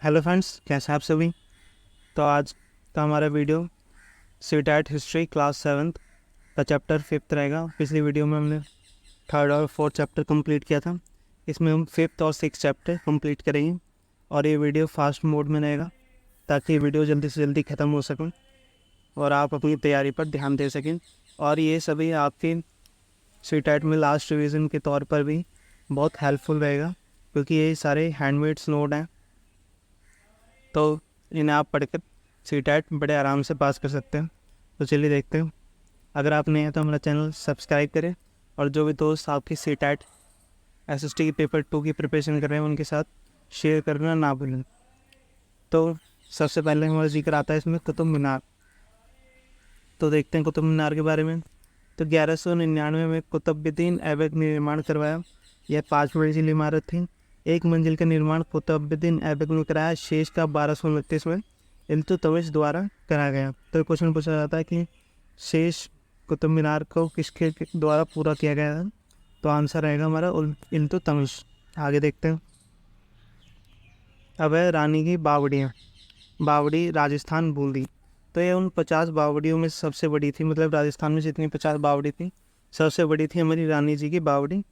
Hello friends, कैसे हैं आप सभी। तो आज का हमारा वीडियो सीटेट हिस्ट्री क्लास 7 का चैप्टर 5 रहेगा। पिछली वीडियो में हमने 3rd और 4th चैप्टर कंप्लीट किया था। इसमें हम 5th और 6th चैप्टर कंप्लीट करेंगे और ये वीडियो फास्ट मोड में रहेगा ताकि वीडियो जल्दी से जल्दी ख़त्म हो सकें और आप अपनी तैयारी पर ध्यान दे सकें। और ये सभी आपकी सीटेट में लास्ट रिवीजन के तौर पर भी बहुत हेल्पफुल रहेगा क्योंकि ये सारे हैंडमेड्स नोट हैं, तो इन्हें आप पढ़कर सीटेट बड़े आराम से पास कर सकते हैं। तो चलिए देखते हैं। अगर आप नए हैं तो हमारा चैनल सब्सक्राइब करें और जो भी दोस्त आपकी सीटेट एसएसटी की पेपर 2 की प्रिपरेशन कर रहे हैं उनके साथ शेयर करना ना भूलें। तो सबसे पहले हमारा जिक्र आता है इसमें कुतुब मीनार। तो देखते हैं कुतुब मीनार के बारे में। तो 1199 में कुतुबुद्दीन ऐबक ने निर्माण करवाया। यह 5 मंजिल इमारत थी। एक मंजिल का निर्माण कुतुबुद्दीन ऐबक ने कराया, शेष का 1229 में इल्तुतमिश द्वारा कराया गया। तो क्वेश्चन पूछा जाता है कि शेष कुतुब मीनार को किसके द्वारा पूरा किया गया था। तो आंसर रहेगा हमारा इल्तुतमिश। आगे देखते हैं। अब है रानी की बावड़ियाँ। बावड़ी राजस्थान बूंदी। तो ये उन 50 बावड़ियों में सबसे बड़ी थी, मतलब राजस्थान में जितनी 50 बावड़ी थी सबसे बड़ी थी हमारी रानी जी की बावड़ी।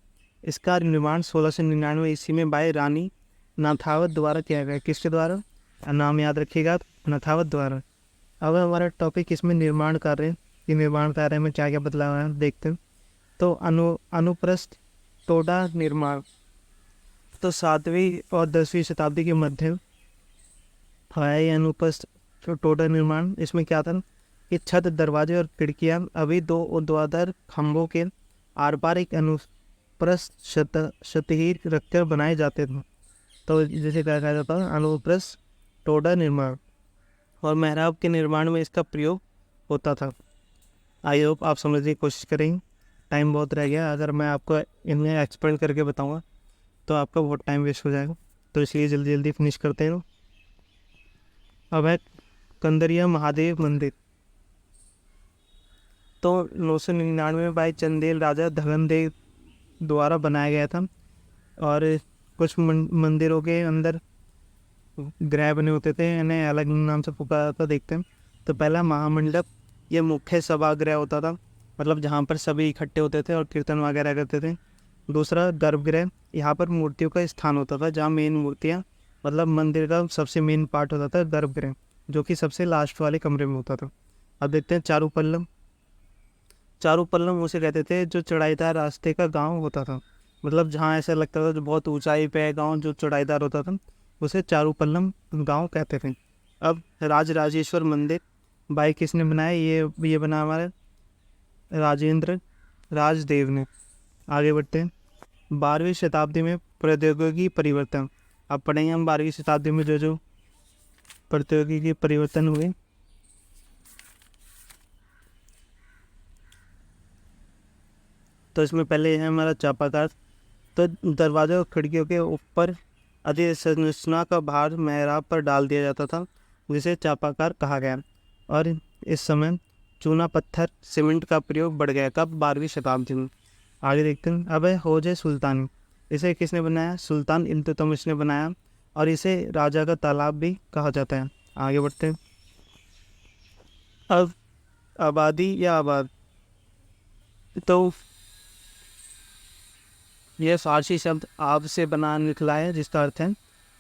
इसका निर्माण 1699 ईस्वी में बाई रानी नाथावत द्वारा किया गया। किसके द्वारा? नाम याद रखिएगा, नाथावत द्वारा। अब हमारा टॉपिक इसमें निर्माण कार्य कि निर्माण कार्य में क्या क्या बदलाव है देखते हैं। तो अनुप्रस्थ टोडा निर्माण। तो 7वीं और 10वीं शताब्दी के मध्य है अनुप्रस्थ टोडा निर्माण। इसमें क्या था कि छत, दरवाजे और खिड़कियां अभी 2 ऊर्ध्वाधर खंभों के आर पार एक अनुप्रस्थ शतीर रखकर बनाए जाते थे। तो जैसे क्या कहा जाता है अनुप्रस्थ टोडा निर्माण। और मेहराब के निर्माण में इसका प्रयोग होता था। आई होप आप समझने की कोशिश करेंगे। टाइम बहुत रह गया, अगर मैं आपको इन्हें एक्सप्लेन करके बताऊंगा तो आपका बहुत टाइम वेस्ट हो जाएगा, तो इसलिए जल्दी जल्दी फिनिश करते हैं। अब है कंदरिया महादेव मंदिर। तो 999 में भाई चंदेल राजा धगनदेव द्वारा बनाया गया था। और कुछ मंदिरों के अंदर ग्रह बने होते थे, इन्हें अलग नाम से पुकारा जाता। देखते हैं। तो पहला महामंडप, ये मुख्य सभागृह होता था, मतलब जहाँ पर सभी इकट्ठे होते थे और कीर्तन वगैरह करते थे। दूसरा गर्भगृह, यहाँ पर मूर्तियों का स्थान होता था, जहाँ मेन मूर्तियाँ, मतलब मंदिर का सबसे मेन पार्ट होता था गर्भगृह, जो कि सबसे लास्ट वाले कमरे में होता था। अब देखते हैं चारूपल्लम। चारूपल्लम उसे कहते थे जो चढ़ाईदार रास्ते का गांव होता था, मतलब जहाँ ऐसा लगता था जो बहुत ऊंचाई पे है गांव, जो चढ़ाईदार होता था उसे चारूपल्लम गांव कहते थे। अब राजराजेश्वर मंदिर बाई किसने बनाया? ये बना हमारे राजेंद्र राजदेव ने। आगे बढ़ते हैं। 12वीं शताब्दी में प्रौद्योगिकी परिवर्तन। अब पढ़ेंगे हम 12वीं शताब्दी में जो जो प्रौद्योगिकी परिवर्तन हुए। तो इसमें पहले है हमारा चापाकार। तो दरवाजे और खिड़कियों के ऊपर अधिसंरचना का भार मेहराब पर डाल दिया जाता था, जिसे चापाकार कहा गया। और इस समय चूना पत्थर सीमेंट का प्रयोग बढ़ गया। कब? 12वीं शताब्दी में। आगे देखते हैं। अब है हौज सुल्तानी। इसे किसने बनाया? सुल्तान इल्तुतमिश ने बनाया और इसे राजा का तालाब भी कहा जाता है। आगे बढ़ते हैं। अब आबादी या आबाद। तो यह फारसी शब्द आब से बना निकला है, जिसका अर्थ है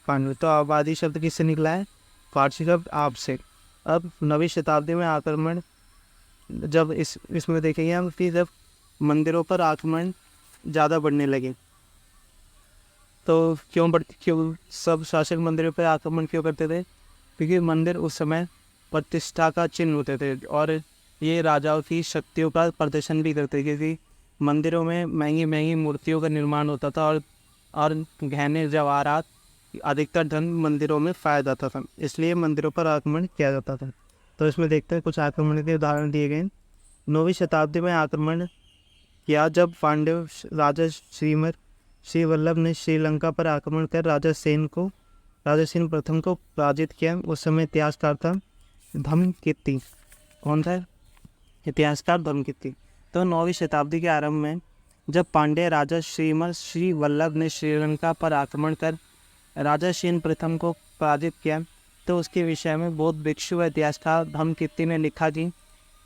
पानी। तो आबादी शब्द किससे निकला है? फारसी शब्द आब से। अब 9वीं शताब्दी में आक्रमण, जब इसमें देखेंगे हम कि जब मंदिरों पर आक्रमण ज़्यादा बढ़ने लगे। तो क्यों सब शासक मंदिरों पर आक्रमण क्यों करते थे? क्योंकि मंदिर उस समय प्रतिष्ठा का चिन्ह होते थे और ये राजाओं की शक्तियों का प्रदर्शन भी करते, क्योंकि मंदिरों में महंगी महंगी मूर्तियों का निर्माण होता था और गहने जवाहरात, अधिकतर धन मंदिरों में पाया जाता था, इसलिए मंदिरों पर आक्रमण किया जाता था। तो इसमें देखते हैं कुछ आक्रमण के उदाहरण दिए गए। 9वीं शताब्दी में आक्रमण किया जब पांड्य राजा श्री वल्लभ ने श्रीलंका पर आक्रमण कर राजा सेन प्रथम को पराजित किया। उस समय इतिहासकार था धम्मकित्ती। कौन था? इतिहासकार धम्मकित्ती। तो 9वीं शताब्दी के आरंभ में जब पांड्य राजा श्री वल्लभ ने श्रीलंका पर आक्रमण कर राजा शेन प्रथम को पराजित किया। तो उसके विषय में बौद्ध भिक्षु व इतिहासकार धम्मकीर्ति ने लिखा कि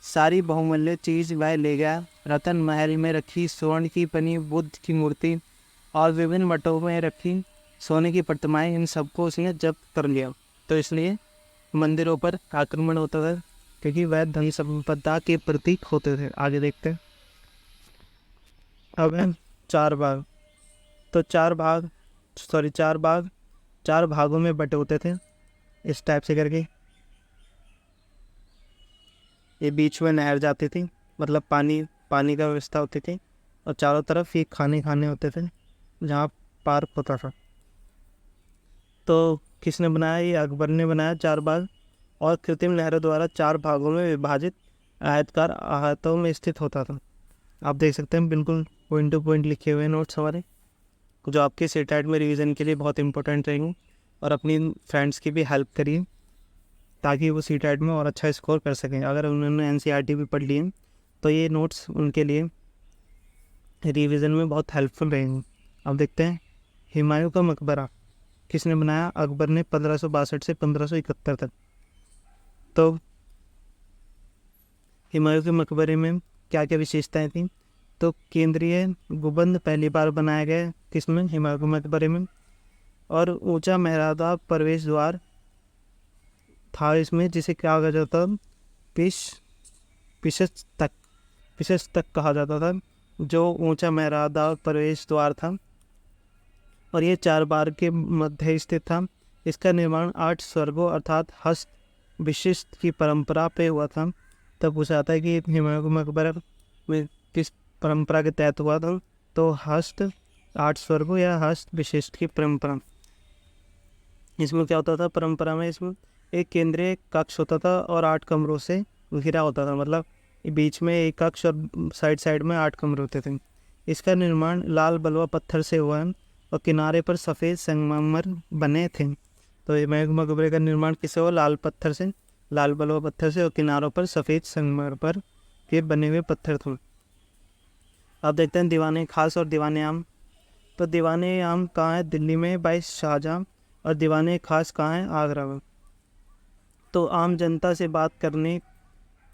सारी बहुमूल्य चीज़ वह ले गया। रतन महल में रखी स्वर्ण की बनी बुद्ध की मूर्ति और विभिन्न मठों में रखी सोने की प्रतिमाएं, इन सबको उसने जब्त कर लिया। तो इसलिए मंदिरों पर आक्रमण होता था, क्योंकि वह धन संपदा के प्रतीक होते थे। आगे देखते हैं। अब है चार भाग। तो चार भागों में बटे होते थे इस टाइप से करके। ये बीच में नहर जाती थी, मतलब पानी का व्यवस्था होती थी, और चारों तरफ ये खाने होते थे जहाँ पार्क होता था। तो किसने बनाया? ये अकबर ने बनाया चार बाग, और कृत्रिम नहरों द्वारा चार भागों में विभाजित आयताकार आहतों में स्थित होता था। आप देख सकते हैं बिल्कुल पॉइंट टू पॉइंट लिखे हुए नोट्स हमारे, जो आपके सेटेट में रिवीजन के लिए बहुत इंपॉर्टेंट रहेंगे। और अपनी फ्रेंड्स की भी हेल्प करिए ताकि वो सेटेट में और अच्छा स्कोर कर सकें। अगर उन्होंने एनसीईआरटी भी पढ़ लिए तो ये नोट्स उनके लिए रिवीजन में बहुत हेल्पफुल रहेंगे। अब देखते हैं हुमायूं का मकबरा किसने बनाया? अकबर ने 1562 से 1571 तक। तो हुमायूं के मकबरे में क्या क्या विशेषताएं थी? तो केंद्रीय गुंबद पहली बार बनाया गया किसमें? हुमायूं के मकबरे में। और ऊंचा मेहराबदार प्रवेश द्वार था इसमें, जिसे क्या कहा जाता था? पिशस तक कहा जाता था, जो ऊंचा मेहराबदार प्रवेश द्वार था, और ये चार बार के मध्य स्थित था। इसका निर्माण 8 स्वर्गों अर्थात हस्त विशिष्ट की परंपरा पे हुआ था। तब पूछा जाता है कि हुमायूं का मकबरा में किस परंपरा के तहत हुआ था? तो हस्त 8 स्वर्गों या हस्त विशिष्ट की परंपरा। इसमें क्या होता था परंपरा में? इसमें एक केंद्रीय कक्ष होता था और 8 कमरों से घिरा होता था, मतलब बीच में एक कक्ष और साइड में 8 कमरे होते थे। इसका निर्माण लाल बलुआ पत्थर से हुआ है और किनारे पर सफ़ेद संगमरमर बने थे। तो ये मकबरे का निर्माण किससे हुआ? लाल बलुआ पत्थर से, और किनारों पर सफ़ेद संगमरमर के बने हुए पत्थर थे। अब देखते हैं दीवाने खास और दीवाने आम। तो दीवाने आम कहाँ है? दिल्ली में बाई शाहजहाँ, और दीवाने खास कहाँ है? आगरा में। तो आम जनता से बात करने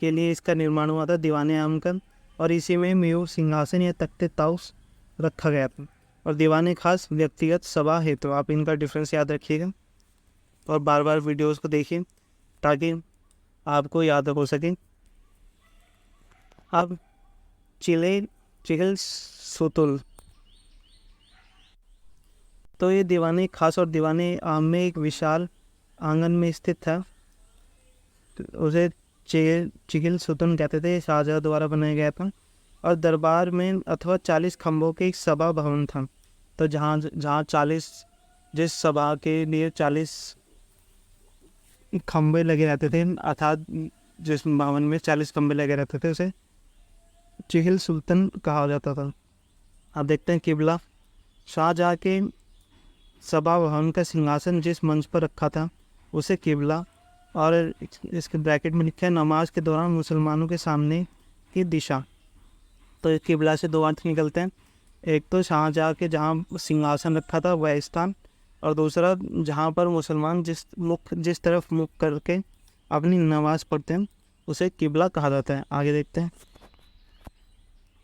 के लिए इसका निर्माण हुआ था दीवाने आम का, और इसी में मयूर सिंहासन या तख्ते ताउस रखा गया था। और दीवाने खास व्यक्तिगत सभा है। तो आप इनका डिफरेंस याद रखिएगा और बार बार वीडियोस को देखिए ताकि आपको याद हो सके। अब चिहिल सुतुल। तो ये दीवाने खास और दीवाने आम में एक विशाल आंगन में स्थित था। तो उसे चिहिल सुतुन कहते थे। शाहजहाँ द्वारा बनाया गया था, और दरबार में अथवा 40 खंभों के एक सभा भवन था। तो जहाँ 40 जिस सभा के लिए 40 खंभे लगे रहते थे, अर्थात जिस भवन में 40 खंभे लगे रहते थे, उसे चिहिल सुल्तान कहा जाता था। अब देखते हैं किबला। शाहजहाँ के सभा भवन का सिंहासन जिस मंच पर रखा था उसे किबला, और इसके ब्रैकेट में लिखा है नमाज के दौरान मुसलमानों के सामने की दिशा। तो इस किबला से दो अर्थ निकलते हैं, एक तो शाहजहाँ के जहाँ सिंहासन रखा था वह स्थान, और दूसरा जहाँ पर मुसलमान जिस तरफ मुख करके अपनी नमाज पढ़ते हैं उसे किबला कहा जाता है। आगे देखते हैं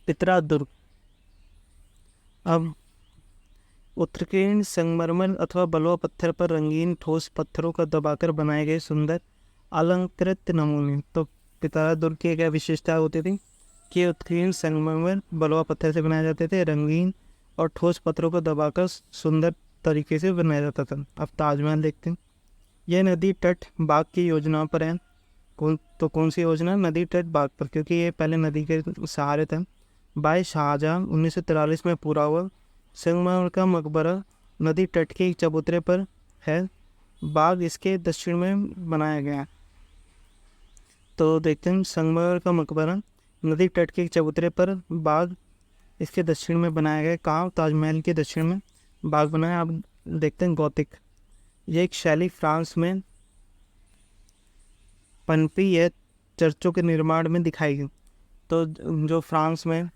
पितरा दुर्ग। अब उत्कीर्ण संगमरमर अथवा बलुआ पत्थर पर रंगीन ठोस पत्थरों का दबाकर बनाए गए सुंदर अलंकृत नमूने। तो पितरा दुर्ग की क्या विशेषता होती थी कि उत्कीर्ण संगमरमर बलुआ पत्थर से बनाए जाते थे, रंगीन और ठोस पत्थरों को दबाकर सुंदर तरीके से बनाया जाता था। अब ताजमहल देखते हैं। यह नदी तट बाग की योजना पर है। कौन सी योजना? नदी तट बाग पर, क्योंकि ये पहले नदी के सहारे था। बाय शाहजहाँ 1943 में पूरा हुआ। संगमरमर का मकबरा नदी तट के एक चबूतरे पर है। बाग इसके दक्षिण में बनाया गया। तो देखते हैं संगमरमर का मकबरा नदी तट के एक चबूतरे पर, बाग इसके दक्षिण में बनाया गया। कहाँ? ताजमहल के दक्षिण में बाग बनाया। अब देखते हैं गौतिक। ये एक शैली फ्रांस में पनपी है, चर्चों के निर्माण में दिखाई गई। तो जो फ्रांस में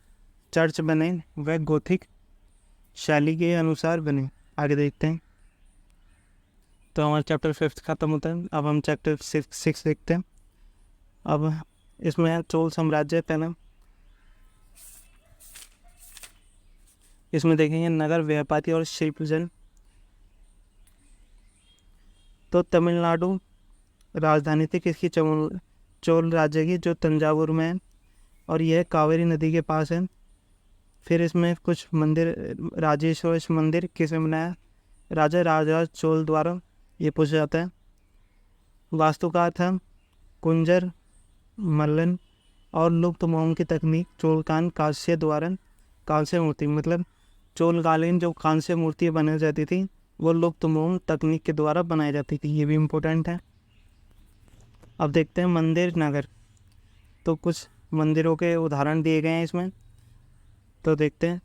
चर्च बने वह गोथिक शैली के अनुसार बने। आगे देखते हैं तो हमारा चैप्टर 5 ख़त्म होता है। अब हम चैप्टर 6 देखते हैं। अब इसमें है चोल साम्राज्य पहला। इसमें देखेंगे नगर, व्यापारी और शिल्पजन। तो तमिलनाडु राजधानी थी किसकी? चोल राज्य की, जो तंजावुर में है, और यह कावेरी नदी के पास है। फिर इसमें कुछ मंदिर, राजेश्वर मंदिर किसने बनाया? राजा राजराज चोल द्वारा, ये पूछा जाता है। वास्तुकार था कुंजर मल्लन, और लुप्त मोम की तकनीक चोलकान कांस्य द्वारा, कांस्य मूर्ति मतलब चोलकालीन जो कांस्य मूर्ति बनाई जाती थी वो लुप्त मोम तकनीक के द्वारा बनाई जाती थी, ये भी इम्पोर्टेंट है। अब देखते हैं मंदिर नगर। तो कुछ मंदिरों के उदाहरण दिए गए हैं इसमें, तो देखते हैं।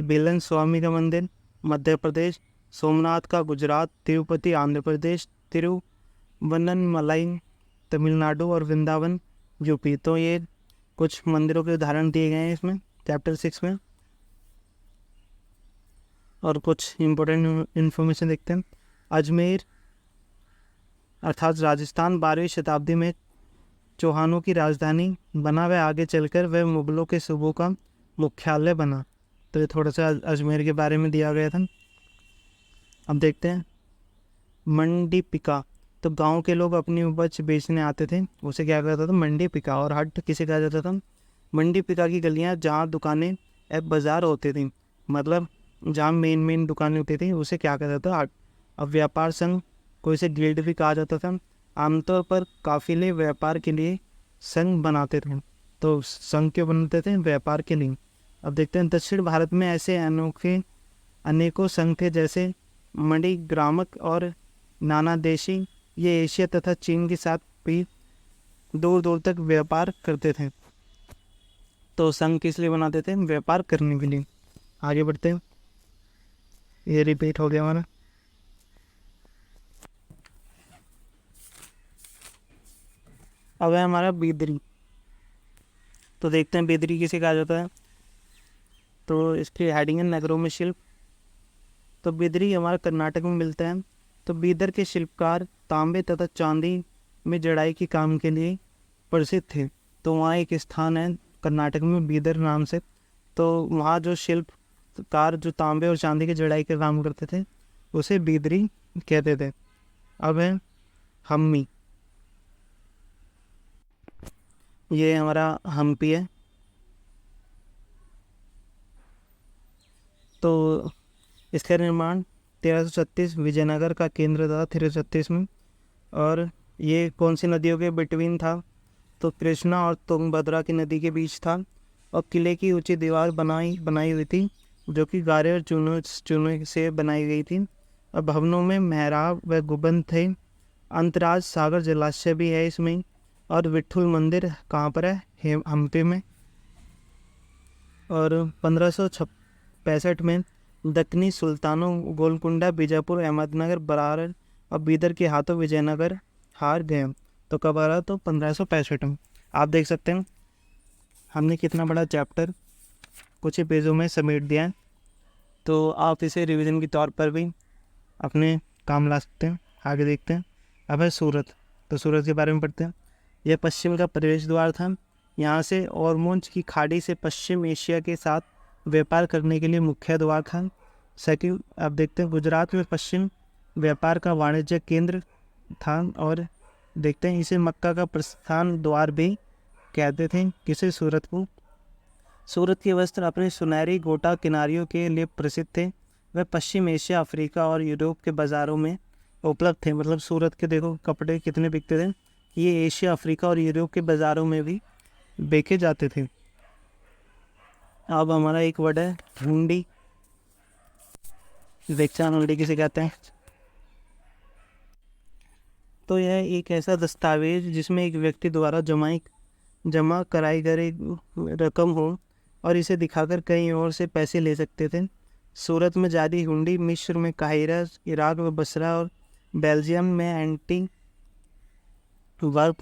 बेलन स्वामी का मंदिर मध्य प्रदेश, सोमनाथ का गुजरात, तिरुपति आंध्र प्रदेश, तिरुवन्नमलाई तमिलनाडु और वृंदावन यूपी। तो ये कुछ मंदिरों के उदाहरण दिए गए हैं इसमें चैप्टर 6 में। और कुछ इम्पोर्टेंट इन्फॉर्मेशन देखते हैं। अजमेर अर्थात राजस्थान 12वीं शताब्दी में चौहानों की राजधानी बना, वह आगे चलकर वह मुगलों के सूबों का मुख्यालय बना। तो ये थोड़ा सा अजमेर के बारे में दिया गया था। अब देखते हैं मंडी पिका। तो गांव के लोग अपनी उपज बेचने आते थे, उसे क्या कहता था? मंडी पिका। और हट किसे कहा जाता था? मंडी पिका की गलियां जहाँ दुकानें अब बाज़ार होते थे, मतलब जहाँ मेन दुकानें होती थी, उसे क्या कहता था? हट। अब व्यापार संघ को इसे गिल्ड भी कहा जाता था। आमतौर पर काफिले व्यापार के लिए संघ बनाते थे। तो संघ क्यों बनाते थे? व्यापार के लिए। अब देखते हैं दक्षिण भारत में ऐसे अनोखे अनेकों संघ थे, जैसे मणिग्रामक और नाना देशी। ये एशिया तथा चीन के साथ भी दूर दूर तक व्यापार करते थे। तो संघ किस लिए बनाते थे? व्यापार करने के लिए। आगे बढ़ते हैं, ये रिपीट हो गया हमारा। अब है हमारा बिदरी। तो देखते हैं बिदरी किसे कहा जाता है। तो इसकी हेडिंग है नगरों में शिल्प। तो बिदरी हमारा कर्नाटक में मिलता है। तो बीदर के शिल्पकार तांबे तथा चांदी में जड़ाई के काम के लिए प्रसिद्ध थे। तो वहाँ एक स्थान है कर्नाटक में बीदर नाम से। तो वहाँ जो शिल्पकार जो तांबे और चांदी की जड़ाई के काम करते थे उसे बिदरी कहते थे। अब है हम्पी। ये हमारा हम्पी है। तो इसका निर्माण 1336 विजयनगर का केंद्र था 1336 में। और ये कौन सी नदियों के बिटवीन था? तो कृष्णा और तुंगभद्रा की नदी के बीच था। और किले की ऊंची दीवार बनाई हुई थी, जो कि गारे और चूने से बनाई गई थी। और भवनों में मेहराब व गुंबद थे। अंतराज सागर जलाशय भी है इसमें। और विट्ठल मंदिर कहाँ पर है? हम्पी में। और 1565 में दक्कनी सुल्तानों गोलकुंडा, बीजापुर, अहमदनगर, बरार और बीदर के हाथों विजयनगर हार गए। तो कब आ रहा? तो 1565 में। आप देख सकते हैं हमने कितना बड़ा चैप्टर कुछ ही पेजों में समेट दिया है। तो आप इसे रिवीजन के तौर पर भी अपने काम ला सकते हैं। आगे देखते हैं। अब है सूरत। तो सूरत के बारे में पढ़ते हैं। यह पश्चिम का प्रवेश द्वार था। यहाँ से ओरमुंज की खाड़ी से पश्चिम एशिया के साथ व्यापार करने के लिए मुख्य द्वार था। सेकंड, अब देखते हैं गुजरात में पश्चिम व्यापार का वाणिज्य केंद्र था। और देखते हैं इसे मक्का का प्रस्थान द्वार भी कहते थे। किसे? सूरत को। सूरत के वस्त्र अपने सुनहरी गोटा किनारियों के लिए प्रसिद्ध थे। वह पश्चिम एशिया, अफ्रीका और यूरोप के बाज़ारों में उपलब्ध थे। मतलब सूरत के देखो कपड़े कितने बिकते थे, ये एशिया, अफ्रीका और यूरोप के बाज़ारों में भी बेचे जाते थे। अब हमारा एक वर्ड है हुंडी। वेचान हुंडी किसे कहते हैं? तो यह एक ऐसा दस्तावेज जिसमें एक व्यक्ति द्वारा जमा कराई गई रकम हो और इसे दिखाकर कहीं और से पैसे ले सकते थे। सूरत में जारी हुंडी मिस्र में काहिरा, इराक में बसरा और बेल्जियम में एंटीवर्प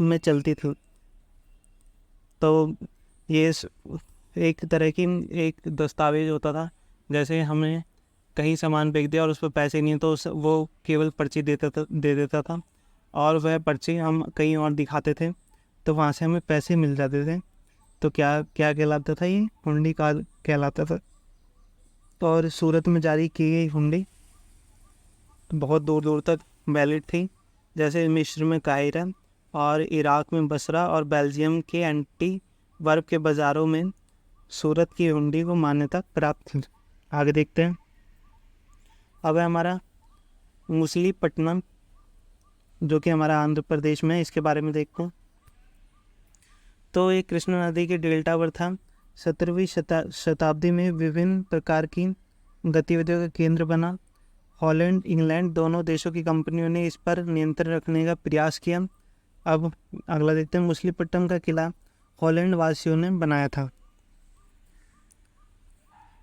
में चलती थी। तो ये एक तरह की एक दस्तावेज होता था, जैसे हमें कहीं सामान बेच दिया और उस पर पैसे नहीं है तो वो केवल पर्ची दे देता था और वह पर्ची हम कहीं और दिखाते थे तो वहाँ से हमें पैसे मिल जाते थे। तो क्या क्या कहलाता था, ये हुंडी का कहलाता था। और सूरत में जारी की गई हुंडी बहुत दूर दूर तक वैलिड थी, जैसे मिस्र में काहिरा और इराक में बसरा और बेल्जियम के एंटीवर्प के बाज़ारों में सूरत की हुंडी को मान्यता प्राप्त थी। आगे देखते हैं। अब है हमारा मुसलीपट्टनम, जो कि हमारा आंध्र प्रदेश में है, इसके बारे में देखते हैं। तो ये कृष्णा नदी के डेल्टा पर था। 17वीं शताब्दी में विभिन्न प्रकार की गतिविधियों का केंद्र बना। हॉलैंड इंग्लैंड दोनों देशों की कंपनियों ने इस पर नियंत्रण रखने का प्रयास किया। अब अगला देखते हैं। मुसलीपट्टनम का किला हॉलैंड वासियों ने बनाया था।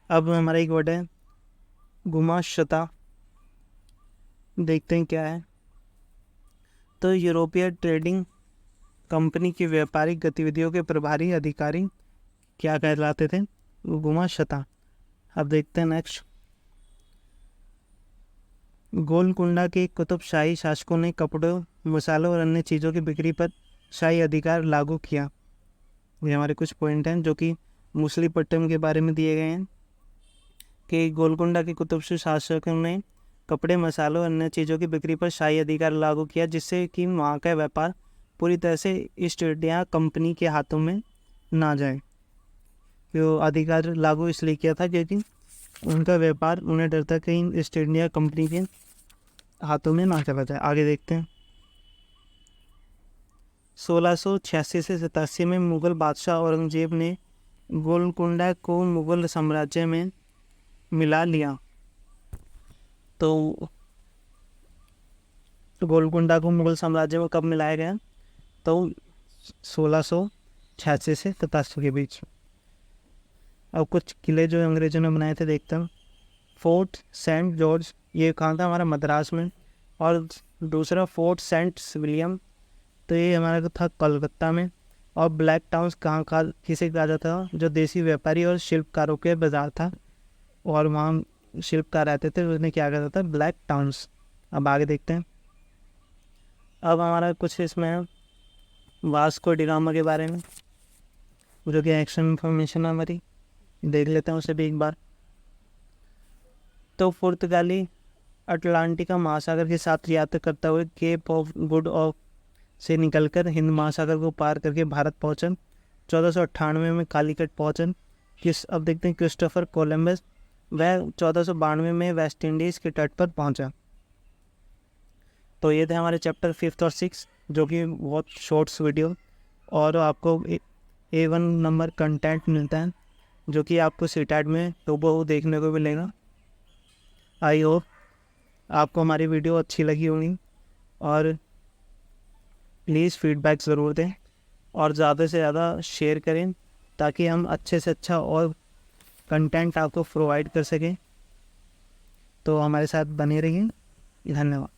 अब हमारा एक वर्ड है गुमाशता, देखते हैं क्या है। तो यूरोपीय ट्रेडिंग कंपनी की व्यापारिक गतिविधियों के प्रभारी अधिकारी क्या कहलाते थे, गुमाशता। अब देखते हैं नेक्स्ट। गोलकुंडा के कुतुबशाही शासकों ने कपड़ों, मसालों और अन्य चीज़ों की बिक्री पर शाही अधिकार लागू किया। ये हमारे कुछ पॉइंट हैं जो कि मुसलीपट्टनम के बारे में दिए गए हैं कि गोलकुंडा के कुतुबशाही शासकों ने कपड़े, मसालों और अन्य चीज़ों की बिक्री पर शाही अधिकार लागू किया, जिससे कि वहाँ का व्यापार पूरी तरह से ईस्ट इंडिया कंपनी के हाथों में ना जाए। तो अधिकार लागू इसलिए किया था क्योंकि उनका व्यापार, उन्हें डर था कहीं ईस्ट इंडिया कंपनी के हाथों में ना चला जाए। आगे देखते हैं। 1686 से 87 में मुग़ल बादशाह औरंगजेब ने गोलकुंडा को मुग़ल साम्राज्य में मिला लिया। तो गोलकुंडा को मुग़ल साम्राज्य में कब मिलाया गया, तो 1686 से 87 के बीच। अब कुछ किले जो अंग्रेज़ों ने बनाए थे देखते हैं। फोर्ट सेंट जॉर्ज, ये कहाँ था, हमारा मद्रास में। और दूसरा फोर्ट सेंट विलियम, तो ये हमारा था कलकत्ता में। और ब्लैक टाउन्स कहाँ किसे कहा जाता था, जो देसी व्यापारी और शिल्पकारों के बाज़ार था और वहाँ शिल्पकार रहते थे, उन्हें क्या कहता था, ब्लैक टाउन्स। अब आगे देखते हैं। अब हमारा कुछ इसमें है वास्को डी गामा के बारे में, जो कि एक्शन इंफॉर्मेशन है हमारी, देख लेते हैं उसे भी एक बार। तो पुर्तगाली अटलांटिका महासागर के साथ यात्रा करता हुए केप ऑफ गुड ऑफ से निकलकर हिंद महासागर को पार करके भारत पहुंचन। 1498 में कालीकट पहुंचन। अब देखते हैं क्रिस्टोफर कोलंबस, वह 1492 में वेस्ट इंडीज़ के तट पर पहुंचा। तो ये थे हमारे चैप्टर 5 और 6, जो कि बहुत शॉर्ट्स वीडियो, और आपको A1 नंबर कंटेंट मिलता है, जो कि आपको सीटैट में तो देखने को मिलेगा। आई होप आपको हमारी वीडियो अच्छी लगी होगी, और प्लीज़ फीडबैक ज़रूर दें और ज़्यादा से ज़्यादा शेयर करें, ताकि हम अच्छे से अच्छा और कंटेंट आपको प्रोवाइड कर सकें। तो हमारे साथ बने रहिए। धन्यवाद।